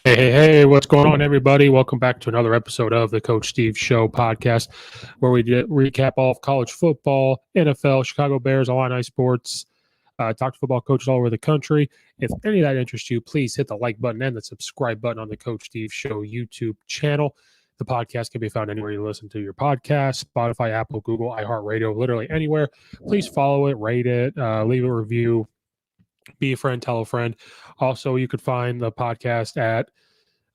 Hey, what's going on, everybody? Welcome back to another episode of the Coach Steve Show podcast, where we recap all of college football, NFL, Chicago Bears, Illini sports, talk to football coaches all over the country. If any of that interests you, please hit the like button and the subscribe button on the Coach Steve Show YouTube channel. The podcast can be found anywhere you listen to your podcast, Spotify, Apple, Google, iHeartRadio, literally anywhere. Please follow it, rate it, leave a review. Be a friend, tell a friend. Also, you could find the podcast at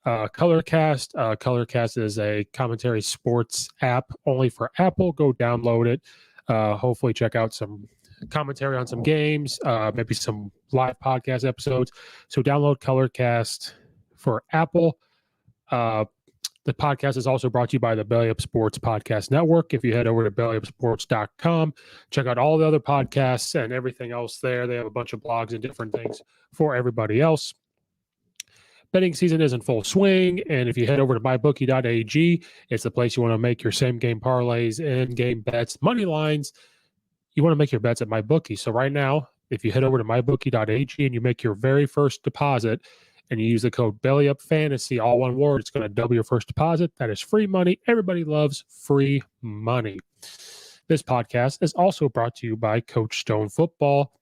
Colorcast. Colorcast is a commentary sports app only for Apple. Go download it. Hopefully check out some commentary on some games, maybe some live podcast episodes. So download Colorcast for Apple. The podcast is also brought to you by the Belly Up Sports Podcast Network. If you head over to bellyupsports.com, check out all the other podcasts and everything else there. They have a bunch of blogs and different things for everybody else. Betting season is in full swing, and if you head over to mybookie.ag, it's the place you want to make your same-game parlays, in-game bets, money lines. You want to make your bets at MyBookie. So right now, if you head over to mybookie.ag and you make your very first deposit, and you use the code BELLYUPFANTASY, all one word, it's going to double your first deposit. That is free money. Everybody loves free money. This podcast is also brought to you by Coach Stone Football,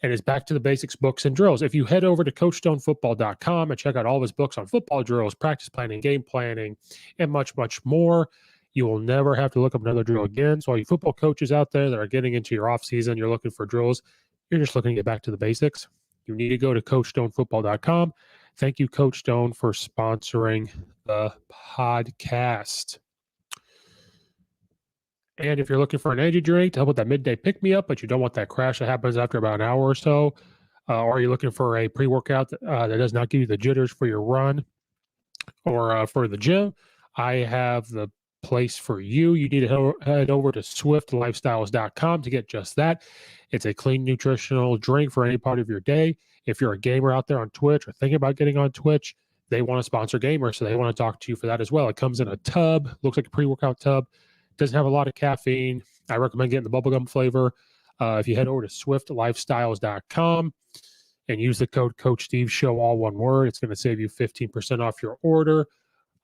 and is back to the basics, books, and drills. If you head over to CoachStoneFootball.com and check out all of his books on football drills, practice planning, game planning, and much, much more, you will never have to look up another drill again. So all you football coaches out there that are getting into your offseason, you're looking for drills, you're just looking to get back to the basics, you need to go to CoachStoneFootball.com. Thank you, Coach Stone, for sponsoring the podcast. And if you're looking for an energy drink to help with that midday pick-me-up, but you don't want that crash that happens after about an hour or so, or you're looking for a pre-workout that does not give you the jitters for your run or for the gym, I have the place for you. You need to head over to swiftlifestyles.com to get just that. It's a clean nutritional drink for any part of your day. If you're a gamer out there on Twitch or thinking about getting on Twitch, they want to sponsor gamers, so they want to talk to you for that as well. It comes in a tub, looks like a pre-workout tub, doesn't have a lot of caffeine. I recommend getting the bubblegum flavor. If you head over to swiftlifestyles.com and use the code Coach Steve Show, all one word, it's going to save you 15% off your order.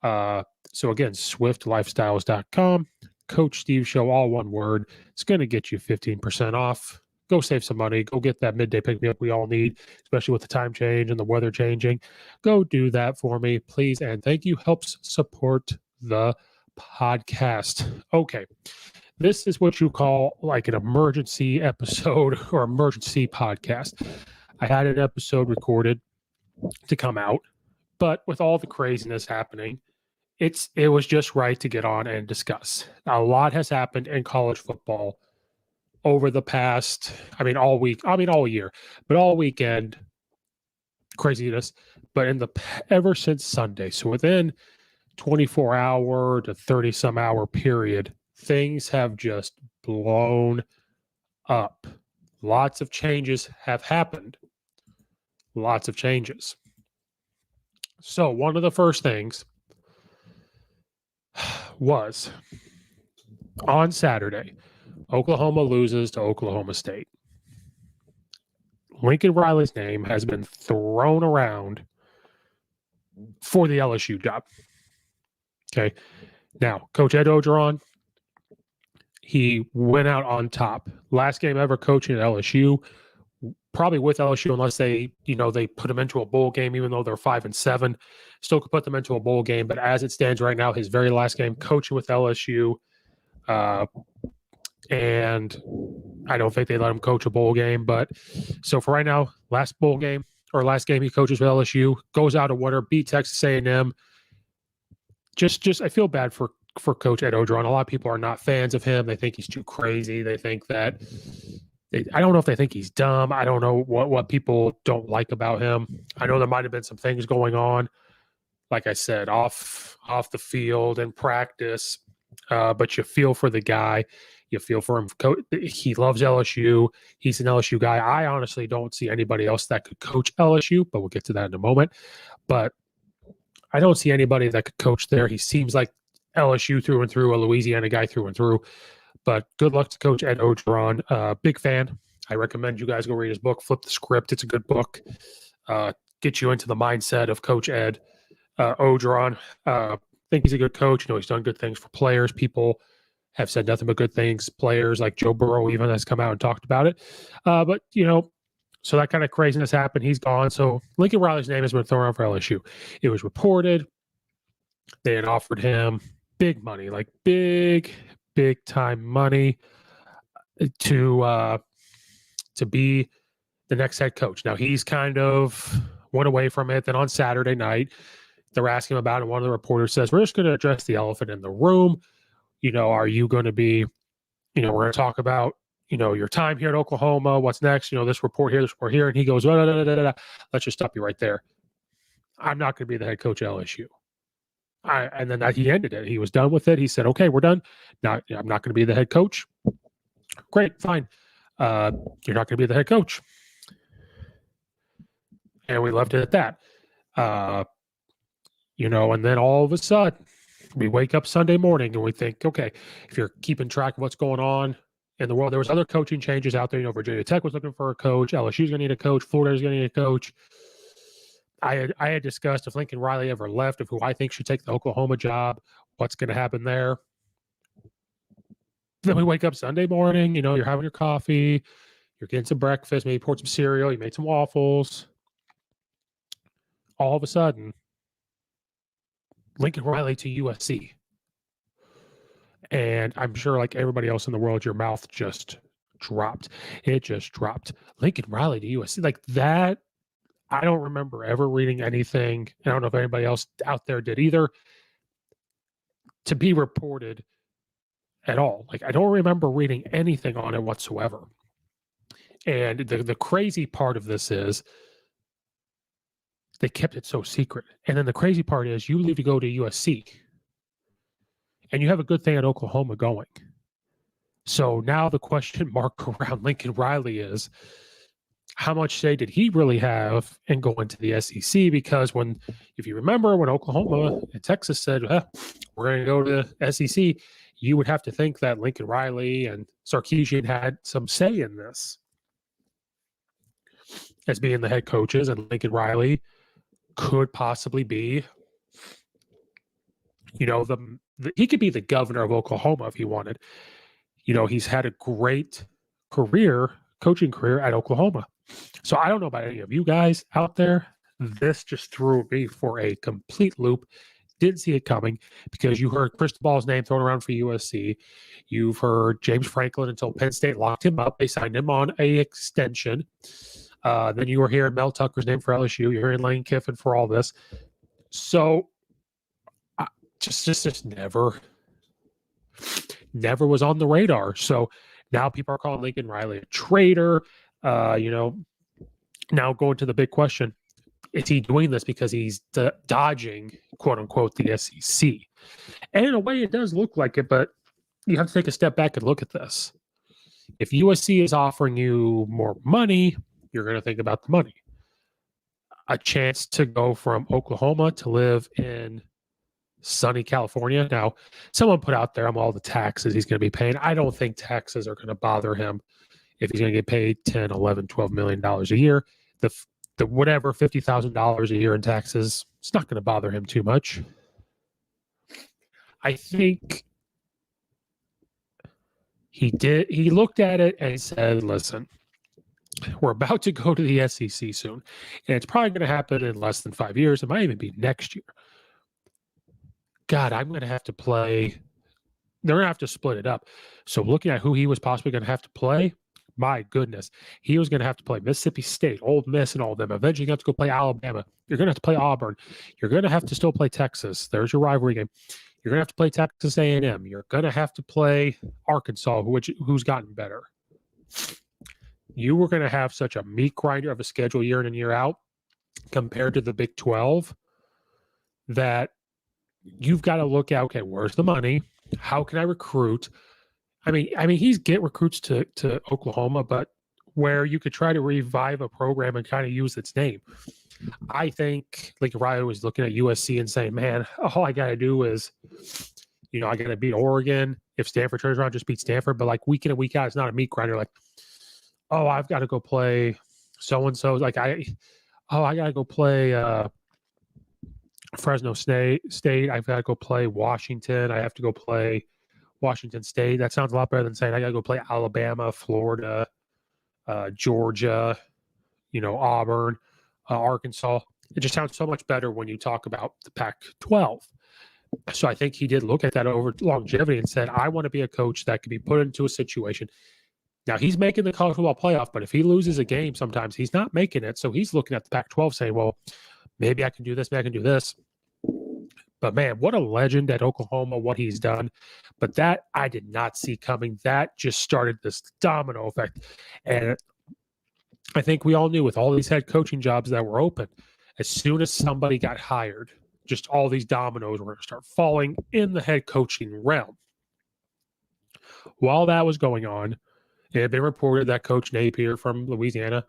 So again, swiftlifestyles.com, Coach Steve Show, all one word. It's going to get you 15% off. Go save some money. Go get that midday pick-me-up we all need, especially with the time change and the weather changing. Go do that for me, please, and thank you. Helps support the podcast. Okay, this is what you call like an emergency episode or emergency podcast. I had an episode recorded to come out, but with all the craziness happening, it was just right to get on and discuss. A lot has happened in college football over the past, all year, but all weekend, craziness. But ever since Sunday, so within 24-hour to 30-some hour period, things have just blown up. Lots of changes have happened. Lots of changes. So one of the first things was on Saturday, Oklahoma loses to Oklahoma State. Lincoln Riley's name has been thrown around for the LSU job. Okay. Now, Coach Ed Orgeron, he went out on top. Last game ever coaching at LSU, probably with LSU, unless they put him into a bowl game, even though they're 5-7, still could put them into a bowl game. But as it stands right now, his very last game coaching with LSU, and I don't think they let him coach a bowl game. But so for right now, last game he coaches with LSU, goes out a winner, beat Texas A&M. Just I feel bad for Coach Ed Orgeron. A lot of people are not fans of him. They think he's too crazy. They think that I don't know if they think he's dumb. I don't know what people don't like about him. I know there might have been some things going on, like I said, off the field and practice. But you feel for the guy. You feel for him. He loves LSU. He's an LSU guy. I honestly don't see anybody else that could coach LSU, but we'll get to that in a moment. But I don't see anybody that could coach there. He seems like LSU through and through, a Louisiana guy through and through. But good luck to Coach Ed Orgeron. Big fan. I recommend you guys go read his book, Flip the Script. It's a good book. Get you into the mindset of Coach Ed Orgeron. Think he's a good coach. He's done good things for players. People have said nothing but good things. Players like Joe Burrow even has come out and talked about it. But, so that kind of craziness happened. He's gone. So Lincoln Riley's name has been thrown around for LSU. It was reported they had offered him big money, like big time money to be the next head coach. Now he's kind of went away from it. Then on Saturday night, they're asking him about it. One of the reporters says, we're just going to address the elephant in the room. Are you going to be, we're going to talk about, your time here at Oklahoma, what's next, this report here. And he goes, let's just stop you right there. I'm not going to be the head coach at LSU. And then he ended it. He was done with it. He said, okay, we're done. Now, I'm not going to be the head coach. Great, fine. You're not going to be the head coach. And we left it at that. And then all of a sudden, we wake up Sunday morning and we think, okay, if you're keeping track of what's going on in the world, there was other coaching changes out there. Virginia Tech was looking for a coach. LSU's going to need a coach. Florida's going to need a coach. I had discussed if Lincoln Riley ever left, of who I think should take the Oklahoma job, what's going to happen there. Then we wake up Sunday morning, you're having your coffee, you're getting some breakfast, maybe poured some cereal, you made some waffles. All of a sudden, Lincoln Riley to USC. And I'm sure, like everybody else in the world, your mouth just dropped. It just dropped. Lincoln Riley to USC. Like that, I don't remember ever reading anything. I don't know if anybody else out there did either, to be reported at all. Like, I don't remember reading anything on it whatsoever. And the crazy part of this is they kept it so secret. And then the crazy part is you leave to go to USC and you have a good thing at Oklahoma going. So now the question mark around Lincoln Riley is, how much say did he really have in going to the SEC? Because if you remember, when Oklahoma and Texas said, we're going to go to the SEC, you would have to think that Lincoln Riley and Sarkisian had some say in this as being the head coaches, and Lincoln Riley could possibly be, he could be the governor of Oklahoma if he wanted. He's had a great coaching career at Oklahoma. So I don't know about any of you guys out there. This just threw me for a complete loop. Didn't see it coming, because you heard Cristobal's name thrown around for USC. You've heard James Franklin until Penn State locked him up. They signed him on an extension. Then you were hearing Mel Tucker's name for LSU. You're hearing Lane Kiffin for all this. So just never was on the radar. So now people are calling Lincoln Riley a traitor. Now going to the big question, is he doing this because he's dodging, quote unquote, the SEC? And in a way it does look like it, but you have to take a step back and look at this. If USC is offering you more money, you're going to think about the money. A chance to go from Oklahoma to live in sunny California. Now, someone put out there all the taxes he's going to be paying. I don't think taxes are going to bother him if he's going to get paid $10, $11, $12 million a year. The whatever, $50,000 a year in taxes, it's not going to bother him too much. I think he looked at it and said, listen, we're about to go to the SEC soon, and it's probably going to happen in less than 5 years. It might even be next year. God, I'm going to have to play. They're going to have to split it up. So looking at who he was possibly going to have to play, my goodness, he was going to have to play Mississippi State, Ole Miss, and all of them. Eventually, you have to go play Alabama. You're going to have to play Auburn. You're going to have to still play Texas. There's your rivalry game. You're going to have to play Texas A&M. You're going to have to play Arkansas, who's gotten better. you were going to have such a meat grinder of a schedule year in and year out compared to the Big 12 that you've got to look at, okay, where's the money? How can I recruit? I mean, he's get recruits to Oklahoma, but where you could try to revive a program and kind of use its name. I think Lincoln Riley was looking at USC and saying, man, all I got to do is, I got to beat Oregon. If Stanford turns around, just beat Stanford. But like week in and week out, it's not a meat grinder. Like, oh, I've got to go play so-and-so. Like I got to go play Fresno State. I've got to go play Washington. I have to go play Washington State. That sounds a lot better than saying I got to go play Alabama, Florida, Georgia, Auburn, Arkansas. It just sounds so much better when you talk about the Pac-12. So I think he did look at that over longevity and said, I want to be a coach that could be put into a situation. Now, he's making the college football playoff, but if he loses a game, sometimes he's not making it. So he's looking at the Pac-12 saying, well, maybe I can do this, maybe I can do this. But, man, what a legend at Oklahoma, what he's done. But that I did not see coming. That just started this domino effect. And I think we all knew with all these head coaching jobs that were open, as soon as somebody got hired, just all these dominoes were going to start falling in the head coaching realm. While that was going on, it had been reported that Coach Napier from Louisiana,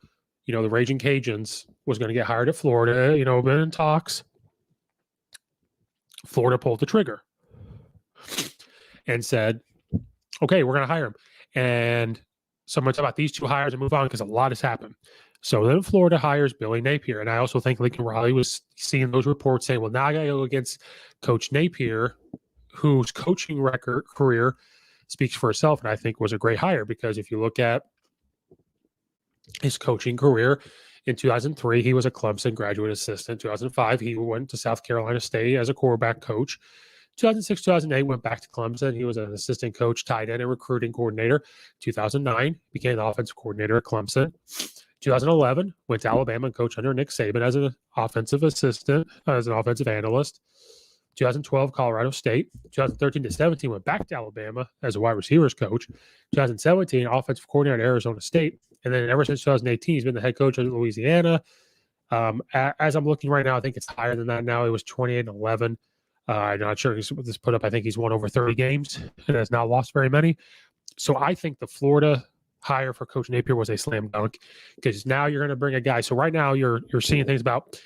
the Raging Cajuns, was going to get hired at Florida, been in talks. Florida pulled the trigger and said, okay, we're going to hire him. And someone talk about these two hires and move on because a lot has happened. So then Florida hires Billy Napier. And I also think Lincoln Riley was seeing those reports saying, well, now I got to go against Coach Napier, whose coaching career speaks for itself, and I think was a great hire because if you look at his coaching career, in 2003, he was a Clemson graduate assistant. 2005, he went to South Carolina State as a quarterback coach. 2006, 2008, went back to Clemson. He was an assistant coach, tight end, and recruiting coordinator. 2009, became the offensive coordinator at Clemson. 2011, went to Alabama and coached under Nick Saban as an offensive assistant, as an offensive analyst. 2012, Colorado State. 2013 to 17, went back to Alabama as a wide receivers coach. 2017, offensive coordinator at Arizona State. And then ever since 2018, he's been the head coach of Louisiana. As I'm looking right now, I think it's higher than that now. It was 28-11. I'm not sure what this put up. I think he's won over 30 games and has not lost very many. So I think the Florida hire for Coach Napier was a slam dunk because now you're going to bring a guy. So right now you're seeing things about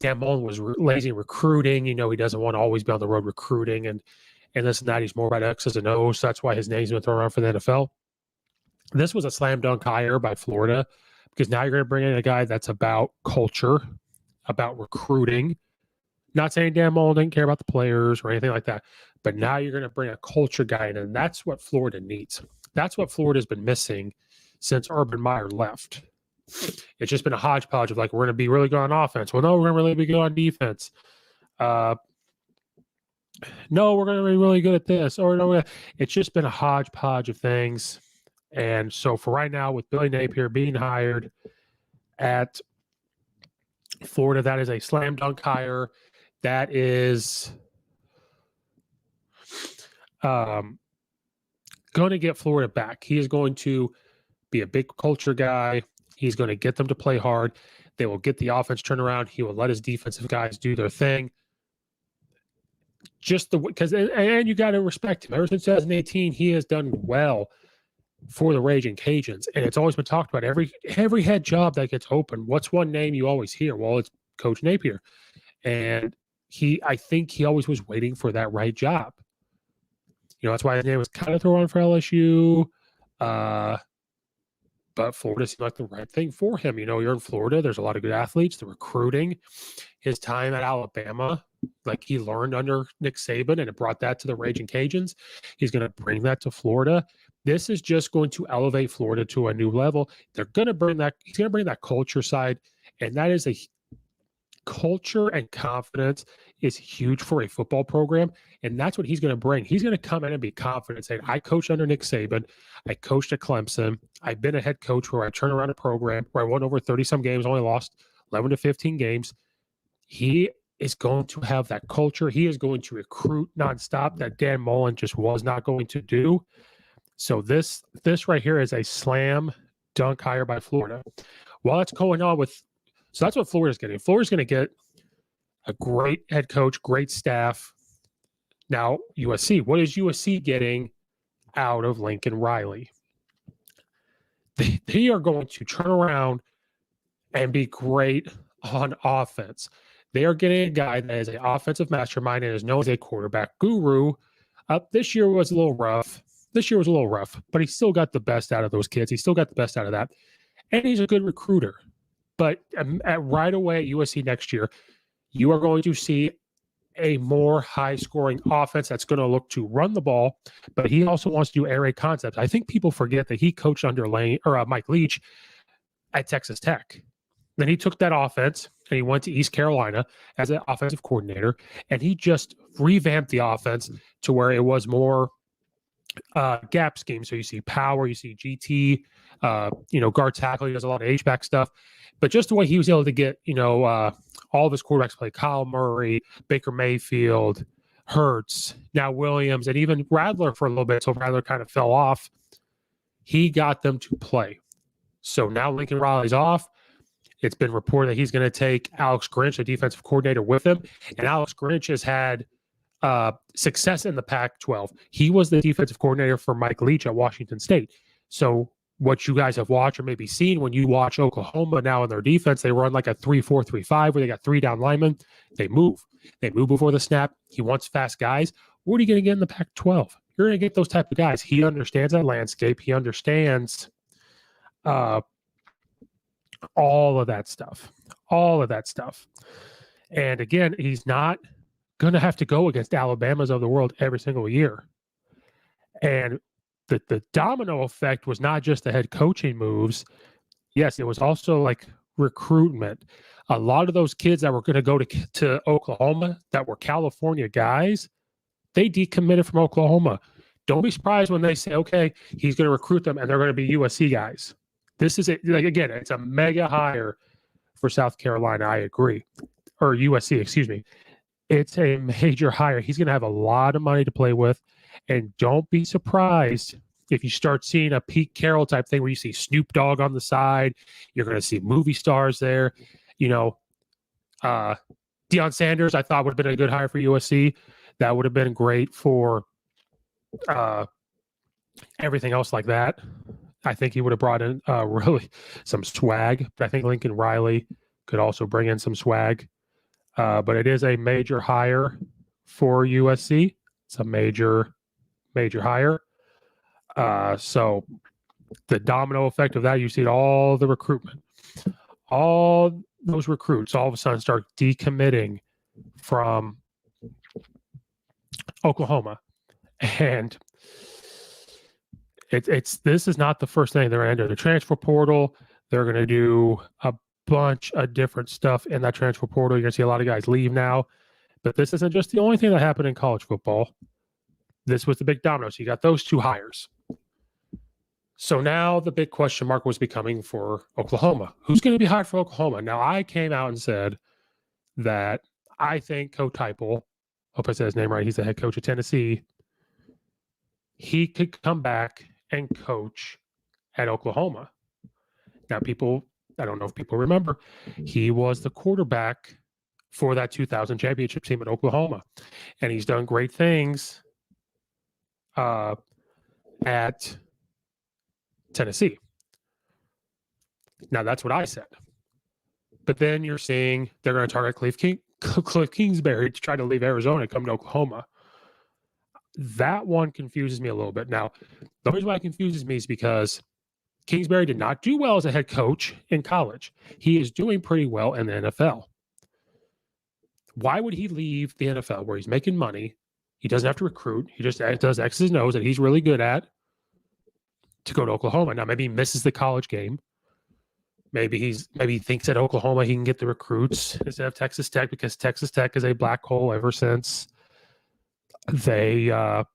Dan Mullen was lazy in recruiting. He doesn't want to always be on the road recruiting and this and that. He's more about X's and O's. So that's why his name's been thrown around for the NFL. This was a slam dunk hire by Florida because now you're going to bring in a guy that's about culture, about recruiting. Not saying Dan Mullen didn't care about the players or anything like that, but now you're going to bring a culture guy in, and that's what Florida needs. That's what Florida's been missing since Urban Meyer left. It's just been a hodgepodge of like, we're going to be really good on offense. Well, no, we're going to really be good on defense. No, we're going to be really good at this. Or no, it's just been a hodgepodge of things. And so for right now, with Billy Napier being hired at Florida, that is a slam dunk hire. That is going to get Florida back. He is going to be a big culture guy. He's going to get them to play hard. They will get the offense turned around. He will let his defensive guys do their thing. And you got to respect him. Ever since 2018, he has done well for the Raging Cajuns, and it's always been talked about. Every head job that gets open, what's one name you always hear? Well, it's Coach Napier, and I think he always was waiting for that right job. That's why his name was kind of thrown on for LSU, but Florida seemed like the right thing for him. You're in Florida. There's a lot of good athletes. The recruiting, his time at Alabama, like he learned under Nick Saban, and it brought that to the Raging Cajuns. He's going to bring that to Florida. This is just going to elevate Florida to a new level. They're going to bring that. He's going to bring that culture side, and that is a culture and confidence is huge for a football program, and that's what he's going to bring. He's going to come in and be confident, saying, I coached under Nick Saban. I coached at Clemson. I've been a head coach where I turned around a program where I won over 30-some games, only lost 11 to 15 games. He is going to have that culture. He is going to recruit nonstop that Dan Mullen just was not going to do. So this right here is a slam dunk hire by Florida. While that's going on so that's what Florida's getting. Florida's going to get a great head coach, great staff. Now, USC, what is USC getting out of Lincoln Riley? They are going to turn around and be great on offense. They are getting a guy that is an offensive mastermind and is known as a quarterback guru. This year was a little rough, but he still got the best out of those kids. He still got the best out of that. And he's a good recruiter. But right away at USC next year, you are going to see a more high-scoring offense that's going to look to run the ball, but he also wants to do air raid concepts. I think people forget that he coached under Mike Leach at Texas Tech. Then he took that offense and he went to East Carolina as an offensive coordinator, and he just revamped the offense to where it was more gap scheme. So you see power, you see GT, guard tackle. He does a lot of H-back stuff. But just the way he was able to get, all of his quarterbacks play, Kyle Murray, Baker Mayfield, Hurts, now Williams, and even Radler for a little bit. So Radler kind of fell off. He got them to play. So now Lincoln Riley's off. It's been reported that he's going to take Alex Grinch, the defensive coordinator, with him. And Alex Grinch has had success in the Pac-12. He was the defensive coordinator for Mike Leach at Washington State. So what you guys have watched or maybe seen when you watch Oklahoma now in their defense, they run like a 3-4-3-5 where they got 3 down linemen. They move before the snap. He wants fast guys. What are you going to get in the Pac-12? You're going to get those type of guys. He understands that landscape. He understands all of that stuff. And again, he's not going to have to go against Alabamas of the world every single year. And the domino effect was not just the head coaching moves. Yes, it was also like recruitment. A lot of those kids that were going to go to Oklahoma that were California guys, they decommitted from Oklahoma. Don't be surprised when they say, okay, he's going to recruit them and they're going to be USC guys. This is again, it's a mega hire for South Carolina. I agree. Or USC, excuse me. It's a major hire. He's going to have a lot of money to play with. And don't be surprised if you start seeing a Pete Carroll type thing where you see Snoop Dogg on the side. You're going to see movie stars there. Deion Sanders, I thought would have been a good hire for USC. That would have been great for everything else like that. I think he would have brought in really some swag. But I think Lincoln Riley could also bring in some swag. But it is a major hire for USC. It's a major hire. So the domino effect of that, you see all the recruitment. All those recruits all of a sudden start decommitting from Oklahoma. And this is not the first thing. They're going to enter the transfer portal. They're going to do a bunch of different stuff in that transfer portal. You're going to see a lot of guys leave now. But this isn't just the only thing that happened in college football. This was the big domino. So you got those 2 hires. So now the big question mark was becoming for Oklahoma. Who's going to be hired for Oklahoma? Now, I came out and said that I think Coach Heupel, hope I said his name right, he's the head coach of Tennessee, he could come back and coach at Oklahoma. Now, I don't know if people remember, he was the quarterback for that 2000 championship team at Oklahoma. And he's done great things at Tennessee. Now, that's what I said. But then you're seeing they're going to target Cliff Kingsbury to try to leave Arizona and come to Oklahoma. That one confuses me a little bit. Now, the reason why it confuses me is because Kingsbury did not do well as a head coach in college. He is doing pretty well in the NFL. Why would he leave the NFL where he's making money? He doesn't have to recruit. He just does X's and O's that he's really good at to go to Oklahoma. Now, maybe he misses the college game. Maybe he thinks at Oklahoma he can get the recruits instead of Texas Tech because Texas Tech is a black hole ever since they got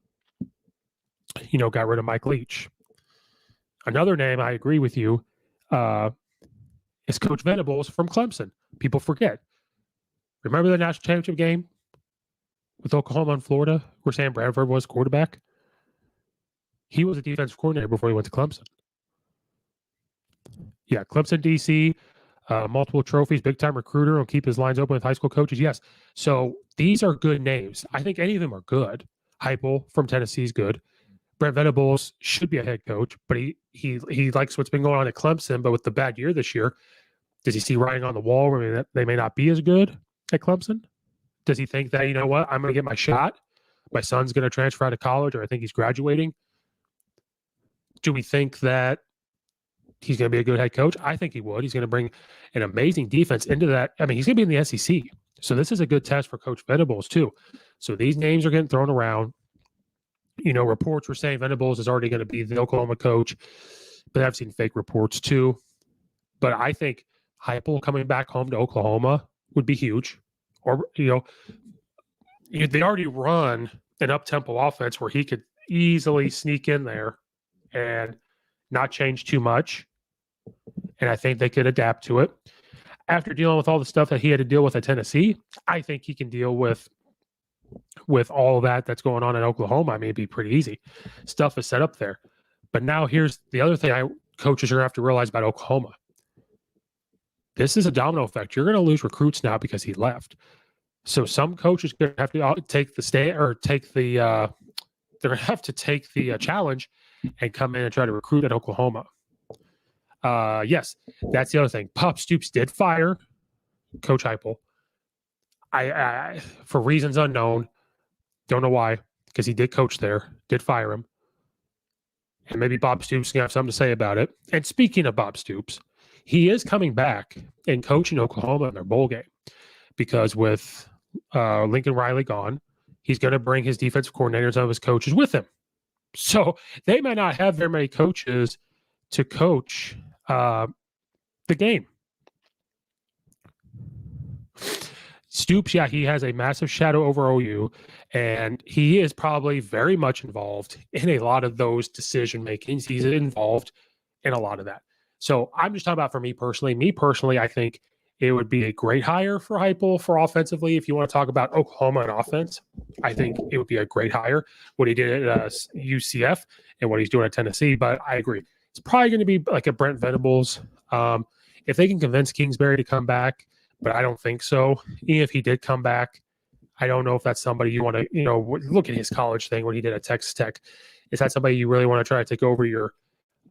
rid of Mike Leach. Another name, I agree with you, is Coach Venables from Clemson. People forget. Remember the national championship game with Oklahoma and Florida where Sam Bradford was quarterback? He was a defensive coordinator before he went to Clemson. Yeah, Clemson, DC, multiple trophies, big-time recruiter, will keep his lines open with high school coaches. Yes. So these are good names. I think any of them are good. Heupel from Tennessee is good. Brent Venables should be a head coach, but he likes what's been going on at Clemson. But with the bad year this year, does he see writing on the wall where they may not be as good at Clemson? Does he think that, you know what, I'm going to get my shot? My son's going to transfer out of college, or I think he's graduating. Do we think that he's going to be a good head coach? I think he would. He's going to bring an amazing defense into that. I mean, he's going to be in the SEC. So this is a good test for Coach Venables, too. So these names are getting thrown around. You know, reports were saying Venables is already going to be the Oklahoma coach, but I've seen fake reports, too. But I think Heupel coming back home to Oklahoma would be huge. Or, you know, they already run an up-tempo offense where he could easily sneak in there and not change too much. And I think they could adapt to it. After dealing with all the stuff that he had to deal with at Tennessee, I think he can deal with all of that's going on in Oklahoma. I mean, it'd be pretty easy. Stuff is set up there. But now here's the other thing coaches are going to have to realize about Oklahoma. This is a domino effect. You're going to lose recruits now because he left. So some coaches are going to have to take the they're going to have to take the challenge and come in and try to recruit at Oklahoma. Yes, that's the other thing. Bob Stoops did fire Coach Heupel. I for reasons unknown, don't know why, because he did coach there, did fire him. And maybe Bob Stoops can have something to say about it. And speaking of Bob Stoops, he is coming back and coaching Oklahoma in their bowl game, because with Lincoln Riley gone, he's going to bring his defensive coordinators, some of his coaches with him. So they might not have very many coaches to coach the game. Stoops, yeah, he has a massive shadow over OU, and he is probably very much involved in a lot of those decision makings. He's involved in a lot of that. So I'm just talking about for me personally. Me personally, I think it would be a great hire for Heupel for offensively. If you want to talk about Oklahoma and offense, I think it would be a great hire, what he did at UCF and what he's doing at Tennessee. But I agree. It's probably going to be like a Brent Venables. If they can convince Kingsbury to come back, but I don't think so. Even if he did come back, I don't know if that's somebody you want to, you know, look at his college thing, what he did at Texas Tech. Is that somebody you really want to try to take over your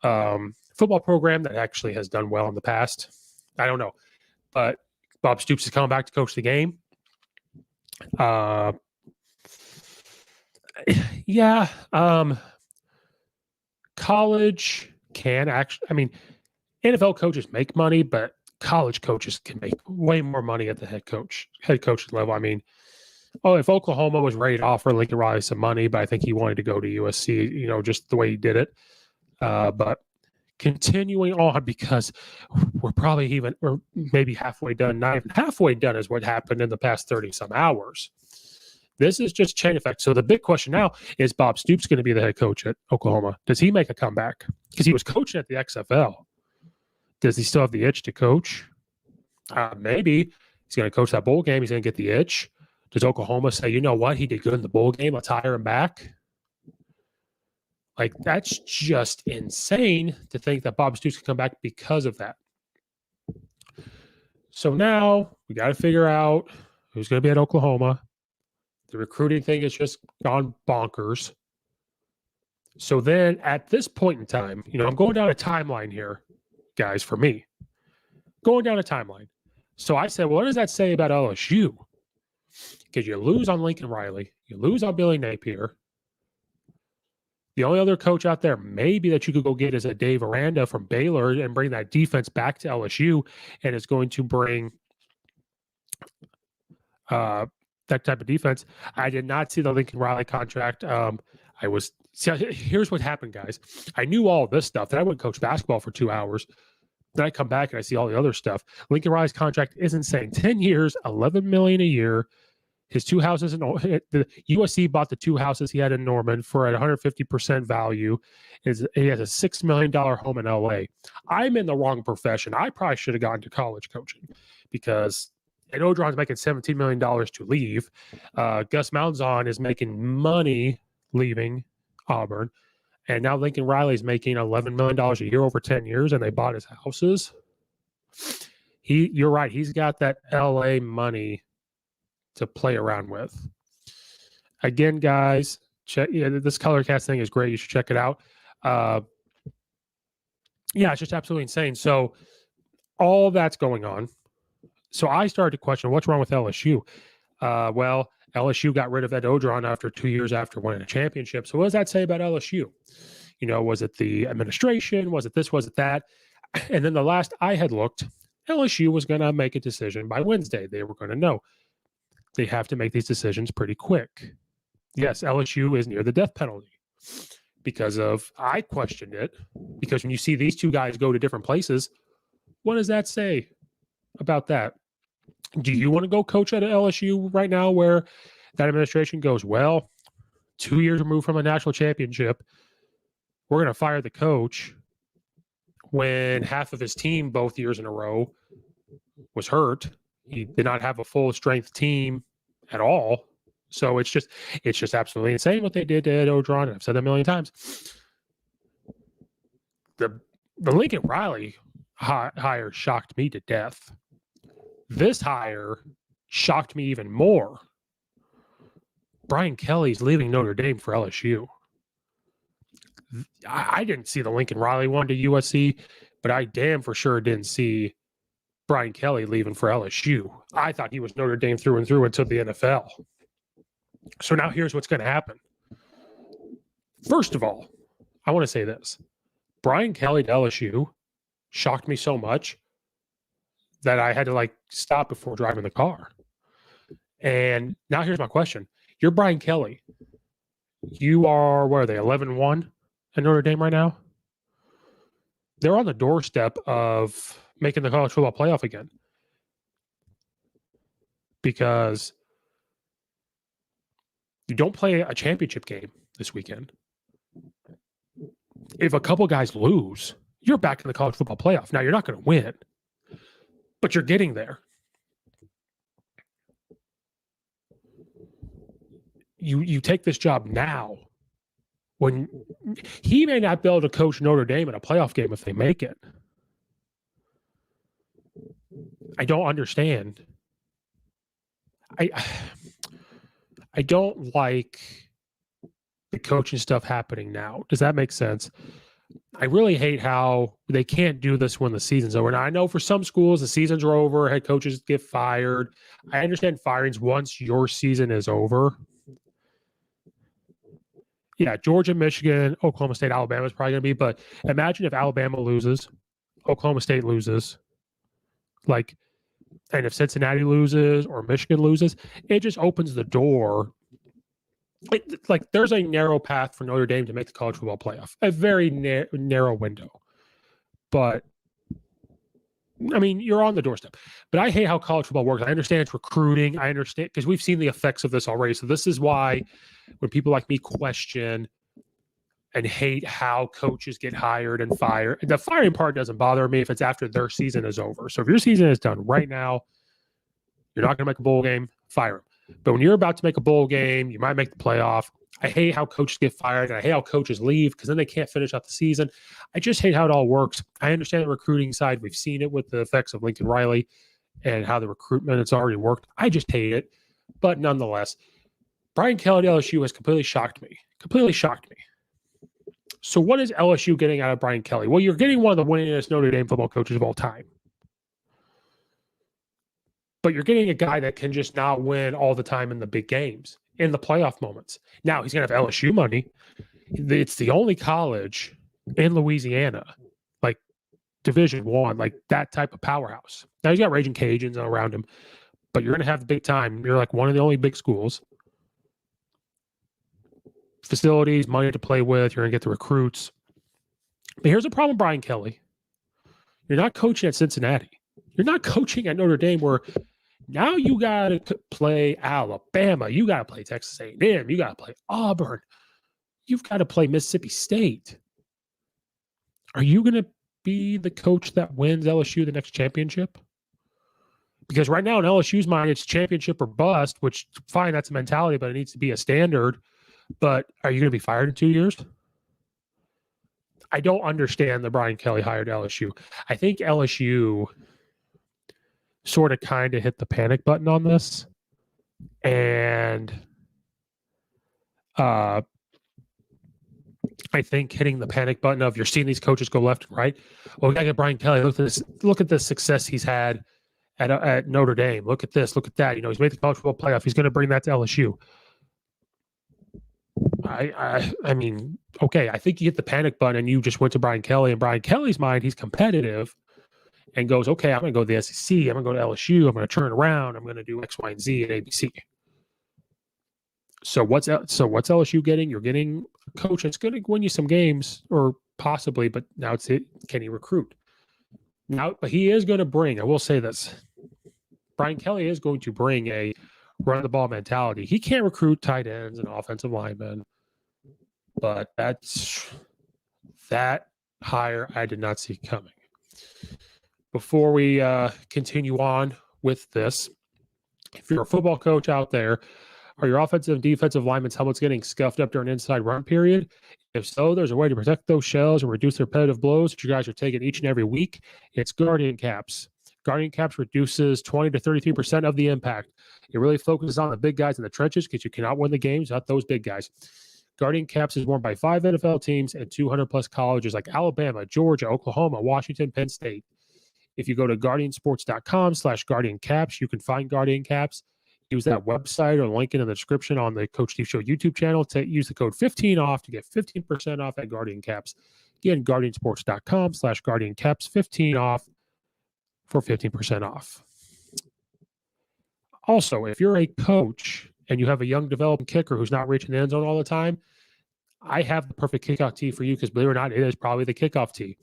football program that actually has done well in the past? I don't know. But Bob Stoops is coming back to coach the game. Yeah. College can actually, I mean, NFL coaches make money, but college coaches can make way more money at the head coach level. I mean, if Oklahoma was ready to offer Lincoln Riley some money, but I think he wanted to go to USC, you know, just the way he did it. But continuing on, because we're maybe halfway done. Not even halfway done is what happened in the past 30 some hours. This is just chain effect. So the big question now is, Bob Stoops going to be the head coach at Oklahoma? Does he make a comeback? Because he was coaching at the XFL. Does he still have the itch to coach? Maybe. He's going to coach that bowl game. He's going to get the itch. Does Oklahoma say, you know what, he did good in the bowl game, let's hire him back? Like, that's just insane to think that Bob Stoops can come back because of that. So now we got to figure out who's going to be at Oklahoma. The recruiting thing has just gone bonkers. So then at this point in time, you know, I'm going down a timeline here, guys, for me. Going down a timeline. So I said, well, what does that say about LSU? Because you lose on Lincoln Riley. You lose on Billy Napier. The only other coach out there maybe that you could go get is a Dave Aranda from Baylor and bring that defense back to LSU, and it's going to bring that type of defense. I did not see the Lincoln Riley contract. Here's what happened, guys. I knew all of this stuff. Then I went coach basketball for 2 hours. Then I come back and I see all the other stuff. Lincoln Riley's contract is insane. 10 years, $11 million a year. His two houses in the USC bought the two houses he had in Norman for at 150% value. He has a $6 million home in LA. I'm in the wrong profession. I probably should have gone to college coaching, because Ed Odron's making $17 million to leave. Gus Malzahn is making money leaving Auburn. And now Lincoln Riley's making $11 million a year over 10 years, and they bought his houses. You're right. He's got that LA money to play around with. Again, guys, this color cast thing is great. You should check it out. It's just absolutely insane. So all that's going on. So I started to question, what's wrong with LSU? Well, LSU got rid of Ed Ogeron after 2 years after winning a championship. So what does that say about LSU? Was it the administration? Was it this? Was it that? And then the last I had looked, LSU was going to make a decision by Wednesday. They were going to know. They have to make these decisions pretty quick. Yes, LSU is near the death penalty I questioned it, because when you see these two guys go to different places, what does that say about that? Do you want to go coach at LSU right now where that administration goes, well, 2 years removed from a national championship, we're going to fire the coach when half of his team both years in a row was hurt? He did not have a full strength team at all. So it's just absolutely insane what they did to Ed Ogeron. And I've said that a million times. The Lincoln Riley hire shocked me to death. This hire shocked me even more. Brian Kelly's leaving Notre Dame for LSU. I didn't see the Lincoln Riley one to USC, but I damn for sure didn't see Brian Kelly leaving for LSU. I thought he was Notre Dame through and through until the NFL. So now here's what's going to happen. First of all, I want to say this. Brian Kelly to LSU shocked me so much that I had to stop before driving the car. And now here's my question. You're Brian Kelly. You are, what are they, 11-1 at Notre Dame right now? They're on the doorstep of making the college football playoff again. Because you don't play a championship game this weekend. If a couple guys lose, you're back in the college football playoff. Now, you're not going to win, but you're getting there. You take this job now when he may not be able to coach Notre Dame in a playoff game if they make it. I don't understand. I don't like the coaching stuff happening now. Does that make sense? I really hate how they can't do this when the season's over. Now, I know for some schools, the seasons are over, head coaches get fired. I understand firings once your season is over. Yeah, Georgia, Michigan, Oklahoma State, Alabama is probably going to be. But imagine if Alabama loses, Oklahoma State loses, and if Cincinnati loses or Michigan loses, it just opens the door. There's a narrow path for Notre Dame to make the college football playoff, a very narrow window. But, I mean, you're on the doorstep. But I hate how college football works. I understand it's recruiting. I understand because we've seen the effects of this already. So this is why when people like me question and hate how coaches get hired and fired, the firing part doesn't bother me if it's after their season is over. So if your season is done right now, you're not going to make a bowl game, fire them. But when you're about to make a bowl game, you might make the playoff. I hate how coaches get fired, and I hate how coaches leave because then they can't finish out the season. I just hate how it all works. I understand the recruiting side. We've seen it with the effects of Lincoln Riley and how the recruitment has already worked. I just hate it. But nonetheless, Brian Kelly at LSU has completely shocked me. So what is LSU getting out of Brian Kelly? Well, you're getting one of the winningest Notre Dame football coaches of all time. But you're getting a guy that can just not win all the time in the big games, in the playoff moments. Now, he's going to have LSU money. It's the only college in Louisiana, Division I, that type of powerhouse. Now, he's got Raging Cajuns around him, but you're going to have the big time. You're one of the only big schools. Facilities, money to play with. You're going to get the recruits. But here's the problem, Brian Kelly. You're not coaching at Cincinnati. You're not coaching at Notre Dame where now you got to play Alabama. You got to play Texas A&M. You got to play Auburn. You've got to play Mississippi State. Are you going to be the coach that wins LSU the next championship? Because right now in LSU's mind, it's championship or bust, which, fine, that's a mentality, but it needs to be a standard. But are you going to be fired in 2 years? I don't understand the Brian Kelly hire to LSU. I think LSU sort of kind of hit the panic button on this. And I think hitting the panic button of you're seeing these coaches go left and right. Well, we got to get Brian Kelly. Look at this. Look at the success he's had at Notre Dame. Look at this. Look at that. He's made the college football playoff. He's going to bring that to LSU. I mean, okay, I think you hit the panic button and you just went to Brian Kelly. In Brian Kelly's mind, he's competitive and goes, okay, I'm going to go to the SEC. I'm going to go to LSU. I'm going to turn around. I'm going to do X, Y, and Z and ABC. So what's LSU getting? You're getting a coach that's going to win you some games, or possibly, but now it's it. Can he recruit? Now, but he is going to bring. I will say this: Brian Kelly is going to bring a run the ball mentality. He can't recruit tight ends and offensive linemen, but that hire I did not see coming. Before we continue on with this, if you're a football coach out there, are your offensive and defensive linemen's helmets getting scuffed up during an inside run period? If so, there's a way to protect those shells and reduce the repetitive blows that you guys are taking each and every week. It's Guardian Caps. Guardian Caps reduces 20 to 33% of the impact. It really focuses on the big guys in the trenches because you cannot win the games without those big guys. Guardian Caps is worn by 5 NFL teams and 200-plus colleges like Alabama, Georgia, Oklahoma, Washington, Penn State. If you go to guardiansports.com/guardiancaps, you can find Guardian Caps. Use that website or link in the description on the Coach Steve Show YouTube channel to use the code 15OFF to get 15% off at Guardian Caps. Again, guardiansports.com/guardiancaps, 15 off for 15% off. Also, if you're a coach and you have a young developing kicker who's not reaching the end zone all the time, I have the perfect kickoff tee for you because believe it or not, it is probably the kickoff tee.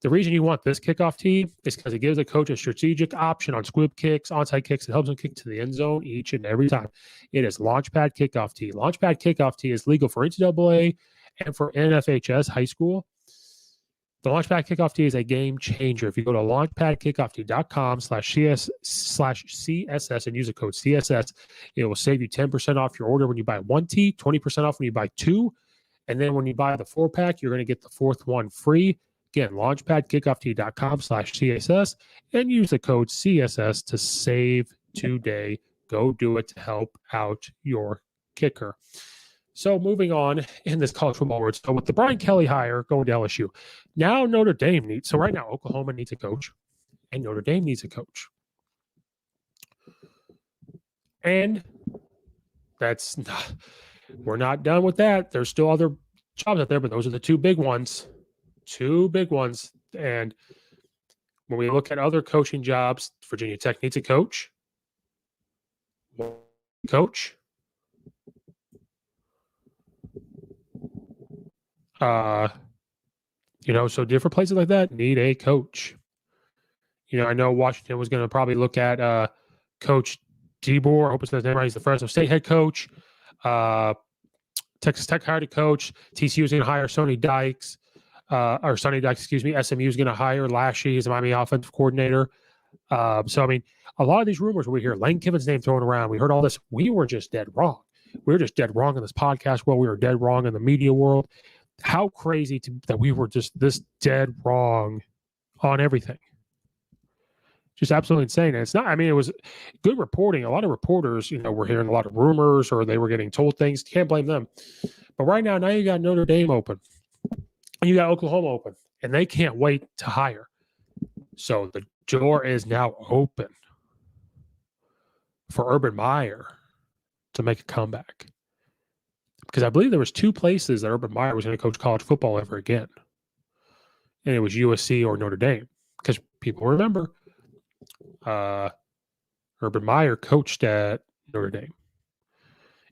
The reason you want this kickoff tee is because it gives a coach a strategic option on squib kicks, onside kicks. It helps them kick to the end zone each and every time. It is Launchpad Kickoff Tee. Launchpad Kickoff Tee is legal for NCAA and for NFHS high school. The Launchpad Kickoff Tee is a game changer. If you go to launchpadkickoff.com/CSS and use the code CSS, it will save you 10% off your order when you buy one tee, 20% off when you buy two. And then when you buy the 4-pack, you're going to get the fourth one free. Again, launchpadkickoff.com/CSS and use the code CSS to save today. Go do it to help out your kicker. So moving on in this college football world. So with the Brian Kelly hire going to LSU, now Notre Dame needs. So right now, Oklahoma needs a coach and Notre Dame needs a coach. And that's not, we're not done with that. There's still other jobs out there, but those are the two big ones. And when we look at other coaching jobs, Virginia Tech needs a coach. So different places like that need a coach. I know Washington was going to probably look at Coach DeBoer. I hope it's his name right. He's the Fresno State head coach. Texas Tech hired a coach. TCU is going to hire Sonny Dykes. SMU is going to hire Lashley. He's the Miami offensive coordinator. A lot of these rumors we hear Lane Kiffin's name thrown around. We heard all this. We were just dead wrong. We were just dead wrong in this podcast world. We were dead wrong in the media world. How crazy that we were just this dead wrong on everything. Just absolutely insane. And it's not, it was good reporting. A lot of reporters, were hearing a lot of rumors or they were getting told things. Can't blame them. But right now you got Notre Dame open. And you got Oklahoma open, and they can't wait to hire. So the door is now open for Urban Meyer to make a comeback. Because I believe there was 2 places that Urban Meyer was going to coach college football ever again. And it was USC or Notre Dame. Because people remember, Urban Meyer coached at Notre Dame.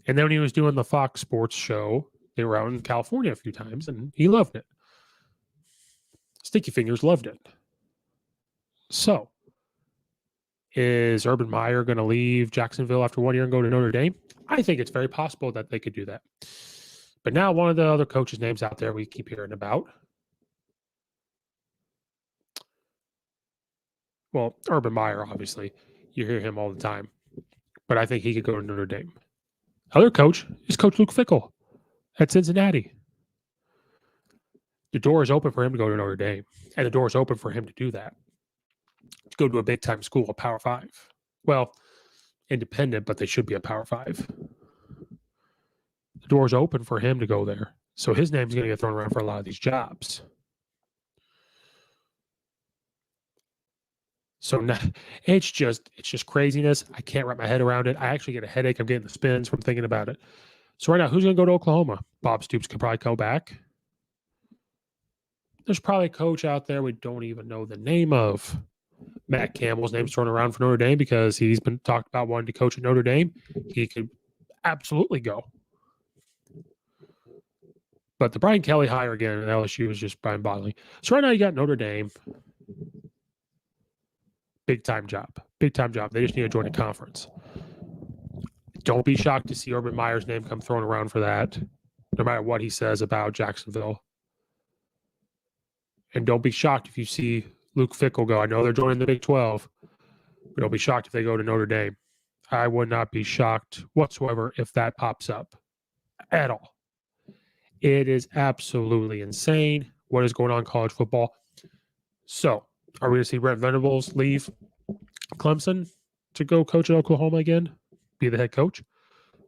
And then when he was doing the Fox Sports show, they were out in California a few times, and he loved it. Sticky Fingers loved it. So, is Urban Meyer going to leave Jacksonville after 1 year and go to Notre Dame? I think it's very possible that they could do that. But now one of the other coaches' names out there we keep hearing about. Well, Urban Meyer, obviously. You hear him all the time. But I think he could go to Notre Dame. Other coach is Coach Luke Fickell at Cincinnati. The door is open for him to go to Notre Dame, and the door is open for him to do that, to go to a big-time school, a Power 5. Well, independent, but they should be a Power 5. The door is open for him to go there. So his name's going to get thrown around for a lot of these jobs. So now, it's just craziness. I can't wrap my head around it. I actually get a headache. I'm getting the spins from thinking about it. So right now, who's going to go to Oklahoma? Bob Stoops could probably go back. There's probably a coach out there we don't even know the name of. Matt Campbell's name's thrown around for Notre Dame because he's been talked about wanting to coach at Notre Dame. He could absolutely go. But the Brian Kelly hire again at LSU is just mind boggling. So right now you got Notre Dame. Big time job. Big time job. They just need to join a conference. Don't be shocked to see Urban Meyer's name come thrown around for that, no matter what he says about Jacksonville. And don't be shocked if you see Luke Fickell go. I know they're joining the Big 12, but don't be shocked if they go to Notre Dame. I would not be shocked whatsoever if that pops up at all. It is absolutely insane what is going on in college football. So, are we going to see Brent Venables leave Clemson to go coach at Oklahoma again, be the head coach?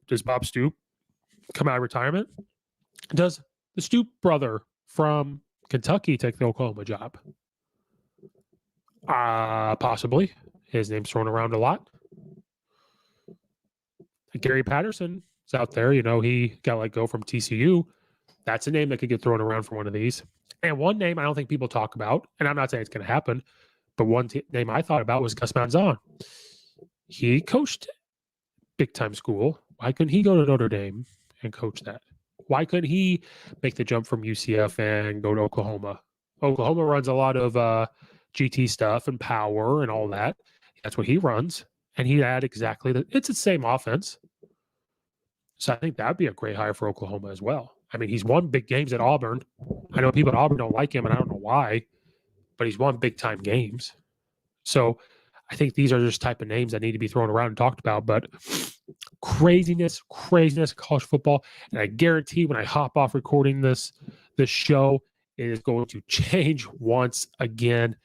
Does Bob Stoop come out of retirement? Does the Stoop brother from Kentucky take the Oklahoma job? Possibly. His name's thrown around a lot. Gary Patterson is out there. You know, he got let go from TCU. That's a name that could get thrown around for one of these. And one name I don't think people talk about, and I'm not saying it's going to happen, but one name I thought about was Gus Malzahn. He coached big-time school. Why couldn't he go to Notre Dame and coach that? Why couldn't he make the jump from UCF and go to Oklahoma? Oklahoma runs a lot of GT stuff and power and all that. That's what he runs. And he had exactly it's the same offense. So I think that'd be a great hire for Oklahoma as well. I mean, he's won big games at Auburn. I know people at Auburn don't like him, and I don't know why, but he's won big-time games. So I think these are just type of names that need to be thrown around and talked about. But craziness, college football. And I guarantee when I hop off recording this show, it is going to change once again.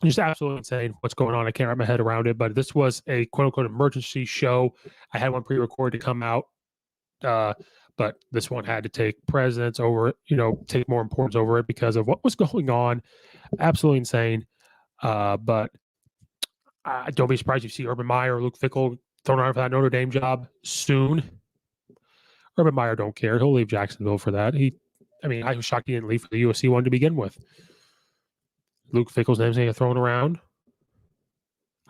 Just absolutely insane what's going on. I can't wrap my head around it, but this was a quote-unquote emergency show. I had one pre-recorded to come out, but this one had to take precedence over it, take more importance over it because of what was going on. Absolutely insane. But don't be surprised if you see Urban Meyer or Luke Fickell thrown around for that Notre Dame job soon. Urban Meyer don't care. He'll leave Jacksonville for that. I was shocked he didn't leave for the USC one to begin with. Luke Fickell's name's going to get thrown around.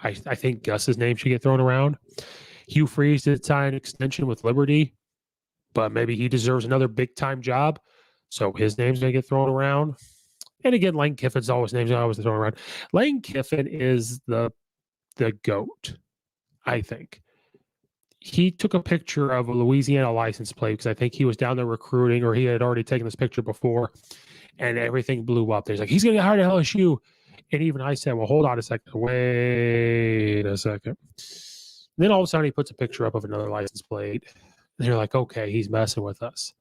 I think Gus's name should get thrown around. Hugh Freeze did sign an extension with Liberty, but maybe he deserves another big-time job, so his name's going to get thrown around. And again, Lane Kiffin's name's always thrown around. Lane Kiffin is the GOAT, I think. He took a picture of a Louisiana license plate because I think he was down there recruiting, or he had already taken this picture before, and everything blew up. There's like, he's going to get hired at LSU. And even I said, well, hold on a second. Wait a second. And then all of a sudden he puts a picture up of another license plate. And you're like, okay, he's messing with us.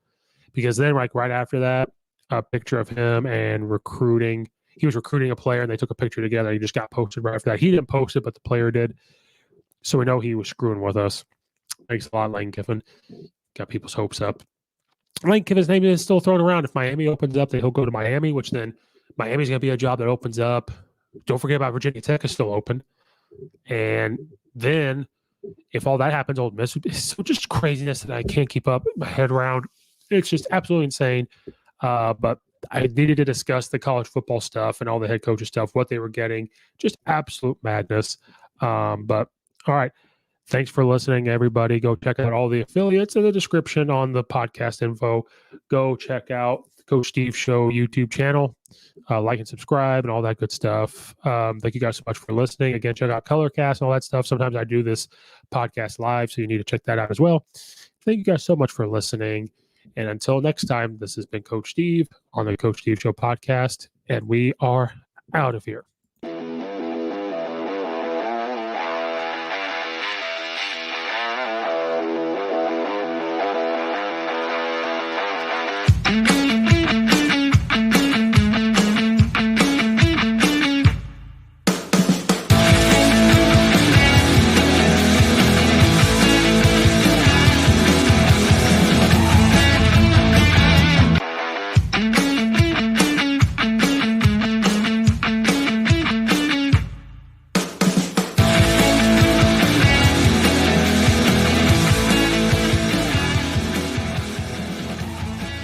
Because then like right after that, a picture of him and recruiting. He was recruiting a player and they took a picture together. He just got posted right after that. He didn't post it, but the player did. So we know he was screwing with us. Thanks a lot, Lane Kiffin. Got people's hopes up. Lane Kiffin's name is still thrown around. If Miami opens up, he'll go to Miami, which then Miami's going to be a job that opens up. Don't forget about Virginia Tech is still open. And then if all that happens, Ole Miss, it's so just craziness that I can't keep up my head around. It's just absolutely insane. But I needed to discuss the college football stuff and all the head coaches stuff, what they were getting, just absolute madness. But all right. Thanks for listening, everybody. Go check out all the affiliates in the description on the podcast info. Go check out the Coach Steve Show YouTube channel. Like and subscribe and all that good stuff. Thank you guys so much for listening. Again, check out Colorcast and all that stuff. Sometimes I do this podcast live, so you need to check that out as well. Thank you guys so much for listening. And until next time, this has been Coach Steve on the Coach Steve Show podcast, and we are out of here.